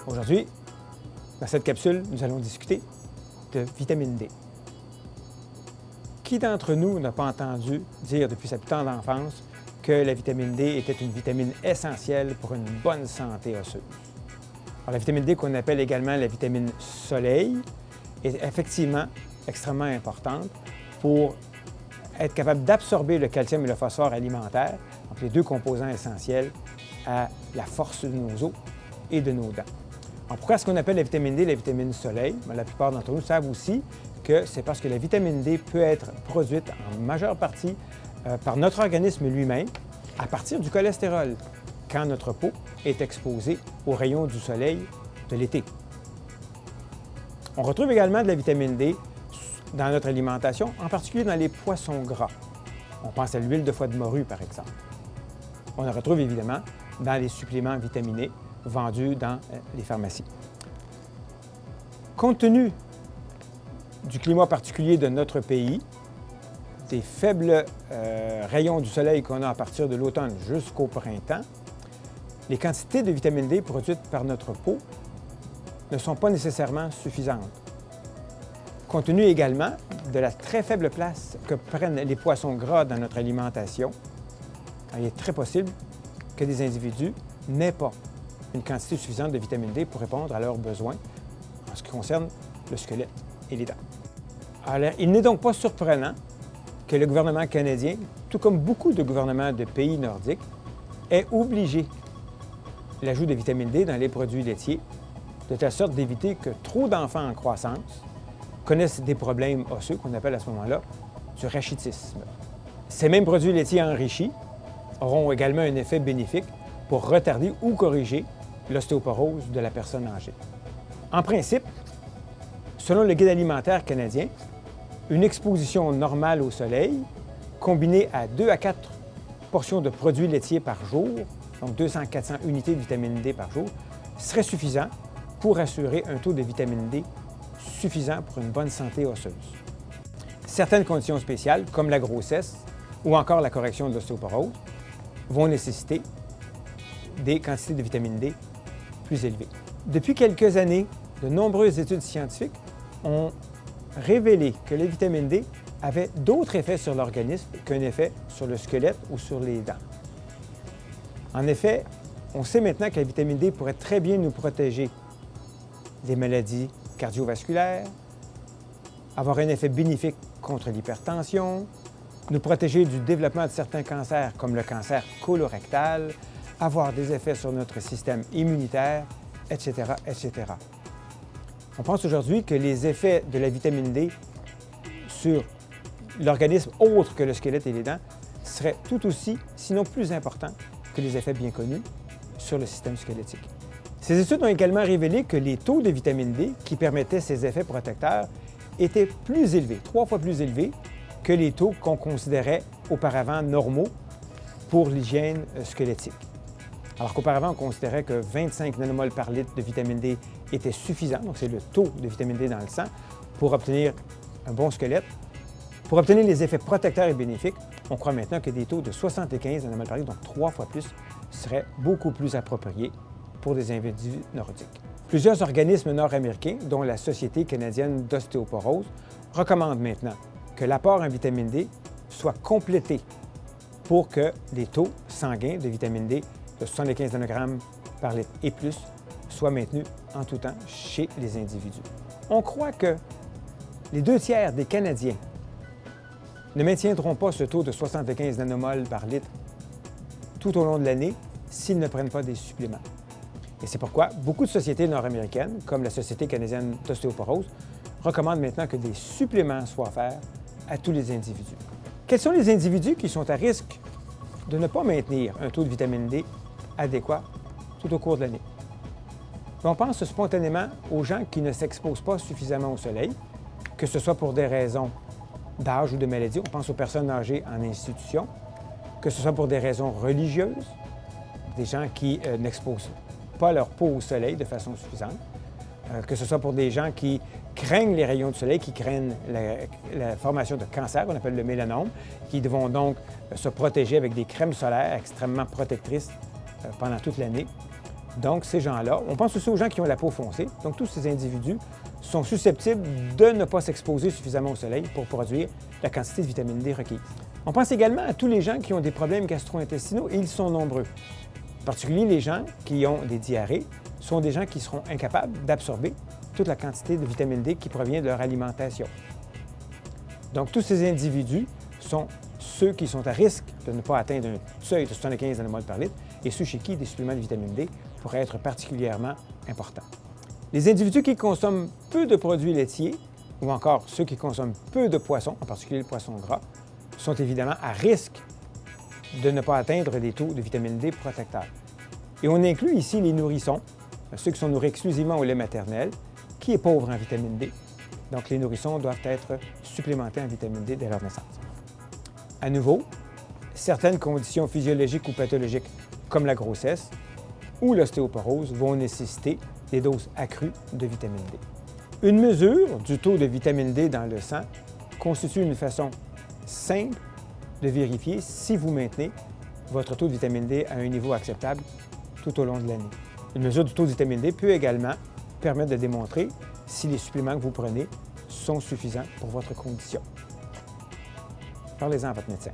Aujourd'hui, dans cette capsule, nous allons discuter de vitamine D. Qui d'entre nous n'a pas entendu dire depuis sa tendre enfance que la vitamine D était une vitamine essentielle pour une bonne santé osseuse? Alors, la vitamine D, qu'on appelle également la vitamine soleil, est effectivement extrêmement importante pour être capable d'absorber le calcium et le phosphore alimentaire, donc les deux composants essentiels à la force de nos os et de nos dents. Alors, pourquoi est-ce qu'on appelle la vitamine D la vitamine soleil? Bien, la plupart d'entre nous savent aussi que c'est parce que la vitamine D peut être produite en majeure partie par notre organisme lui-même à partir du cholestérol, quand notre peau est exposée aux rayons du soleil de l'été. On retrouve également de la vitamine D dans notre alimentation, en particulier dans les poissons gras. On pense à l'huile de foie de morue, par exemple. On la retrouve évidemment dans les suppléments vitaminés vendus dans les pharmacies. Compte tenu du climat particulier de notre pays, des faibles rayons du soleil qu'on a à partir de l'automne jusqu'au printemps, les quantités de vitamine D produites par notre peau ne sont pas nécessairement suffisantes. Compte tenu également de la très faible place que prennent les poissons gras dans notre alimentation, il est très possible que des individus n'aient pas une quantité suffisante de vitamine D pour répondre à leurs besoins en ce qui concerne le squelette et les dents. Alors, il n'est donc pas surprenant que le gouvernement canadien, tout comme beaucoup de gouvernements de pays nordiques, ait obligé l'ajout de vitamine D dans les produits laitiers, de telle sorte d'éviter que trop d'enfants en croissance connaissent des problèmes osseux qu'on appelle à ce moment-là du rachitisme. Ces mêmes produits laitiers enrichis auront également un effet bénéfique pour retarder ou corriger l'ostéoporose de la personne âgée. En principe, selon le Guide alimentaire canadien, une exposition normale au soleil, combinée à 2 à 4 portions de produits laitiers par jour, donc 200-400 unités de vitamine D par jour, serait suffisant pour assurer un taux de vitamine D suffisant pour une bonne santé osseuse. Certaines conditions spéciales, comme la grossesse ou encore la correction de l'ostéoporose, vont nécessiter des quantités de vitamine D plus élevées. Depuis quelques années, de nombreuses études scientifiques ont révélé que la vitamine D avait d'autres effets sur l'organisme qu'un effet sur le squelette ou sur les dents. En effet, on sait maintenant que la vitamine D pourrait très bien nous protéger des maladies cardiovasculaires, avoir un effet bénéfique contre l'hypertension, nous protéger du développement de certains cancers comme le cancer colorectal, avoir des effets sur notre système immunitaire, etc., etc. On pense aujourd'hui que les effets de la vitamine D sur l'organisme autre que le squelette et les dents seraient tout aussi, sinon plus importants que les effets bien connus sur le système squelettique. Ces études ont également révélé que les taux de vitamine D qui permettaient ces effets protecteurs étaient plus élevés, 3 fois plus élevés que les taux qu'on considérait auparavant normaux pour l'hygiène squelettique. Alors qu'auparavant, on considérait que 25 nanomoles par litre de vitamine D était suffisant, donc c'est le taux de vitamine D dans le sang, pour obtenir un bon squelette. Pour obtenir les effets protecteurs et bénéfiques, on croit maintenant que des taux de 75 nanomoles par litre, donc 3 fois plus, seraient beaucoup plus appropriés pour des individus nordiques. Plusieurs organismes nord-américains, dont la Société canadienne d'ostéoporose, recommandent maintenant que l'apport en vitamine D soit complété pour que les taux sanguins de vitamine D de 75 nanogrammes par litre et plus soient maintenus en tout temps chez les individus. On croit que les 2 tiers des Canadiens ne maintiendront pas ce taux de 75 nanomoles par litre tout au long de l'année s'ils ne prennent pas des suppléments. Et c'est pourquoi beaucoup de sociétés nord-américaines, comme la Société canadienne d'ostéoporose, recommandent maintenant que des suppléments soient offerts à tous les individus. Quels sont les individus qui sont à risque de ne pas maintenir un taux de vitamine D adéquat tout au cours de l'année? On pense spontanément aux gens qui ne s'exposent pas suffisamment au soleil, que ce soit pour des raisons d'âge ou de maladie. On pense aux personnes âgées en institution, que ce soit pour des raisons religieuses, des gens qui n'exposent pas leur peau au soleil de façon suffisante, que ce soit pour des gens qui craignent les rayons du soleil, qui craignent la formation de cancer, qu'on appelle le mélanome, qui devront donc se protéger avec des crèmes solaires extrêmement protectrices pendant toute l'année, Donc, ces gens-là, on pense aussi aux gens qui ont la peau foncée. Donc, tous ces individus sont susceptibles de ne pas s'exposer suffisamment au soleil pour produire la quantité de vitamine D requise. On pense également à tous les gens qui ont des problèmes gastro-intestinaux et ils sont nombreux. En particulier, les gens qui ont des diarrhées sont des gens qui seront incapables d'absorber toute la quantité de vitamine D qui provient de leur alimentation. Donc, tous ces individus sont ceux qui sont à risque de ne pas atteindre un seuil de 75 nanomoles par litre et ceux chez qui des suppléments de vitamine D pourraient être particulièrement importants. Les individus qui consomment peu de produits laitiers ou encore ceux qui consomment peu de poissons, en particulier le poisson gras, sont évidemment à risque de ne pas atteindre des taux de vitamine D protecteurs. Et on inclut ici les nourrissons, ceux qui sont nourris exclusivement au lait maternel, qui est pauvre en vitamine D. Donc, les nourrissons doivent être supplémentés en vitamine D dès leur naissance. À nouveau, certaines conditions physiologiques ou pathologiques, comme la grossesse ou l'ostéoporose, vont nécessiter des doses accrues de vitamine D. Une mesure du taux de vitamine D dans le sang constitue une façon simple de vérifier si vous maintenez votre taux de vitamine D à un niveau acceptable tout au long de l'année. Une mesure du taux de vitamine D peut également permettre de démontrer si les suppléments que vous prenez sont suffisants pour votre condition. Parlez-en à votre médecin.